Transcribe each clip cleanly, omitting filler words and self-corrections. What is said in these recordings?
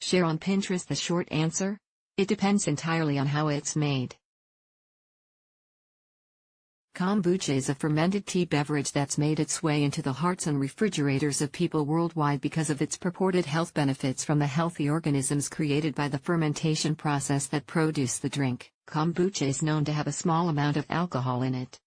Share on Pinterest. The short answer? It depends entirely on how it's made. Kombucha is a fermented tea beverage that's made its way into the hearts and refrigerators of people worldwide because of its purported health benefits from the healthy organisms created by the fermentation process that produce the drink. Kombucha is known to have a small amount of alcohol in it.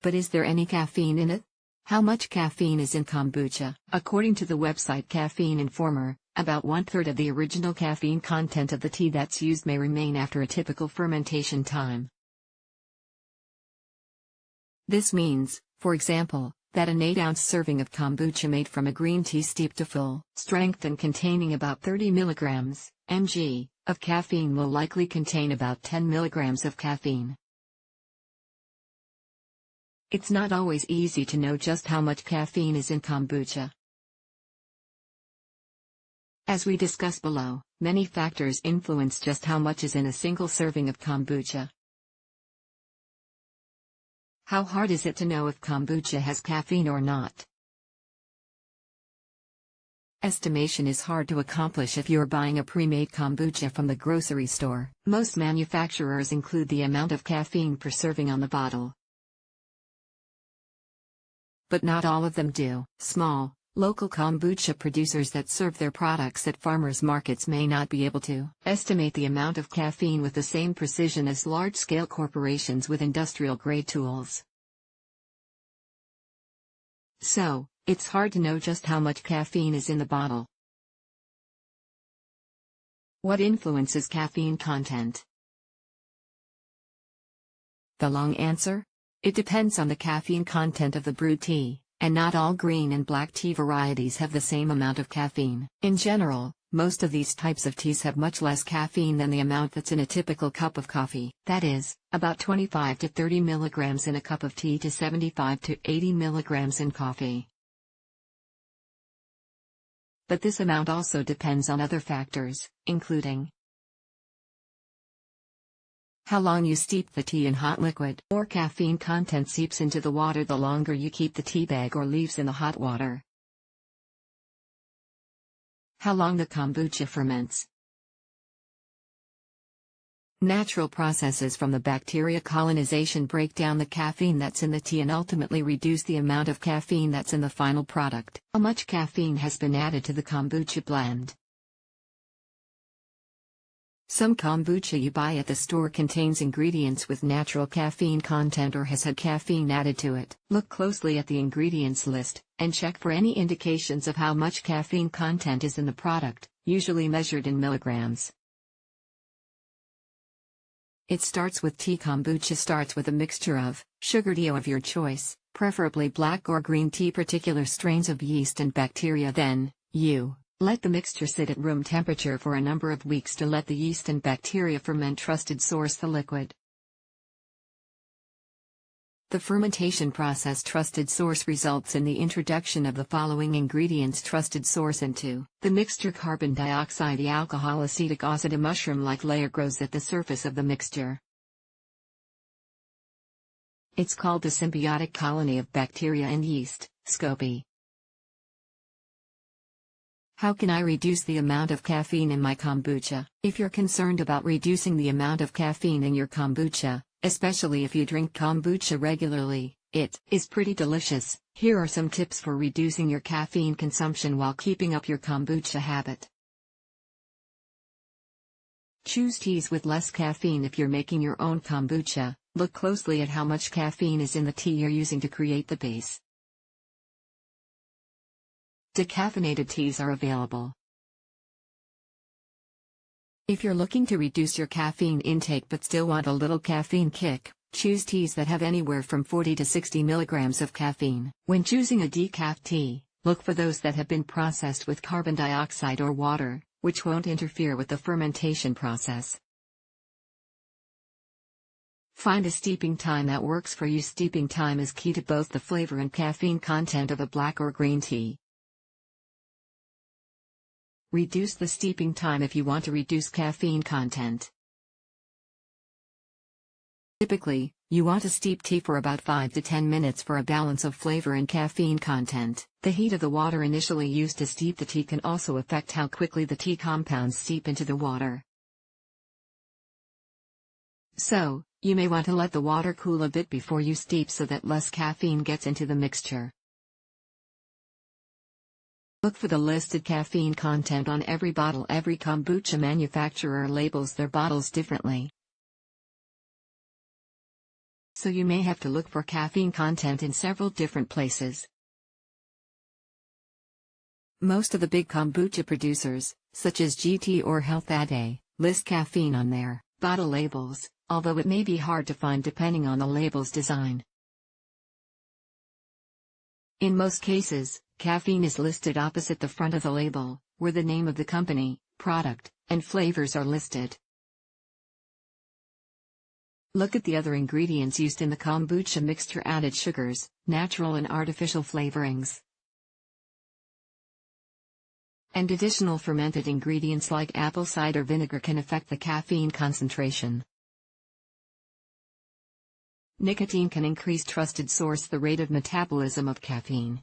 But is there any caffeine in it? How much caffeine is in kombucha? According to the website Caffeine Informer, about 1/3 of the original caffeine content of the tea that's used may remain after a typical fermentation time. This means, for example, that an 8-ounce serving of kombucha made from a green tea steeped to full strength and containing about 30 mg (mg) of caffeine will likely contain about 10 mg of caffeine. It's not always easy to know just how much caffeine is in kombucha. As we discuss below, many factors influence just how much is in a single serving of kombucha. How hard is it to know if kombucha has caffeine or not? Estimation is hard to accomplish if you're buying a pre-made kombucha from the grocery store. Most manufacturers include the amount of caffeine per serving on the bottle. But not all of them do. Small, local kombucha producers that serve their products at farmers markets may not be able to estimate the amount of caffeine with the same precision as large-scale corporations with industrial-grade tools. So, it's hard to know just how much caffeine is in the bottle. What influences caffeine content? The long answer? It depends on the caffeine content of the brewed tea, and not all green and black tea varieties have the same amount of caffeine. In general, most of these types of teas have much less caffeine than the amount that's in a typical cup of coffee. That is, about 25 to 30 mg in a cup of tea to 75 to 80 mg in coffee. But this amount also depends on other factors, including how long you steep the tea in hot liquid. More caffeine content seeps into the water the longer you keep the tea bag or leaves in the hot water. How long the kombucha ferments. Natural processes from the bacteria colonization break down the caffeine that's in the tea and ultimately reduce the amount of caffeine that's in the final product. How much caffeine has been added to the kombucha blend? Some kombucha you buy at the store contains ingredients with natural caffeine content or has had caffeine added to it. Look closely at the ingredients list, and check for any indications of how much caffeine content is in the product, usually measured in milligrams. It starts with tea. Kombucha starts with a mixture of sugar tea of your choice, preferably black or green tea, particular strains of yeast and bacteria. Then, you let the mixture sit at room temperature for a number of weeks to let the yeast and bacteria ferment. Trusted source: the liquid. The fermentation process trusted source results in the introduction of the following ingredients trusted source into the mixture: carbon dioxide. The alcohol acetic acid. A mushroom-like layer grows at the surface of the mixture. It's called the symbiotic colony of bacteria and yeast, SCOBY. How can I reduce the amount of caffeine in my kombucha? If you're concerned about reducing the amount of caffeine in your kombucha, especially if you drink kombucha regularly, it is pretty delicious. Here are some tips for reducing your caffeine consumption while keeping up your kombucha habit. Choose teas with less caffeine. If you're making your own kombucha, look closely at how much caffeine is in the tea you're using to create the base. Decaffeinated teas are available. If you're looking to reduce your caffeine intake but still want a little caffeine kick, choose teas that have anywhere from 40 to 60 mg of caffeine. When choosing a decaf tea, look for those that have been processed with carbon dioxide or water, which won't interfere with the fermentation process. Find a steeping time that works for you. Steeping time is key to both the flavor and caffeine content of a black or green tea. Reduce the steeping time if you want to reduce caffeine content. Typically, You want to steep tea for about 5 to 10 minutes for a balance of flavor and caffeine content. The heat of the water initially used to steep the tea can also affect how quickly the tea compounds seep into the water. So, you may want to let the water cool a bit before you steep so that less caffeine gets into the mixture. Look for the listed caffeine content on every bottle. Every kombucha manufacturer labels their bottles differently, so you may have to look for caffeine content in several different places. Most of the big kombucha producers, such as GT or Health Ade, list caffeine on their bottle labels, although it may be hard to find depending on the label's design. In most cases, caffeine is listed opposite the front of the label, where the name of the company, product, and flavors are listed. Look at the other ingredients used in the kombucha mixture: added sugars, natural and artificial flavorings, and additional fermented ingredients like apple cider vinegar can affect the caffeine concentration. Nicotine can increase trusted source the rate of metabolism of caffeine.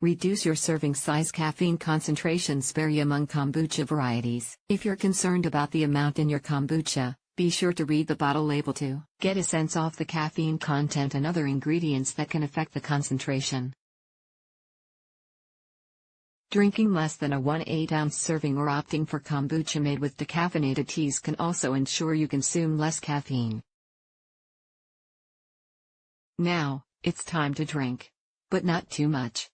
Reduce your serving size. Caffeine concentrations vary among kombucha varieties. If you're concerned about the amount in your kombucha, be sure to read the bottle label to get a sense of the caffeine content and other ingredients that can affect the concentration. Drinking less than a 1/8 ounce serving or opting for kombucha made with decaffeinated teas can also ensure you consume less caffeine. Now, it's time to drink. But not too much.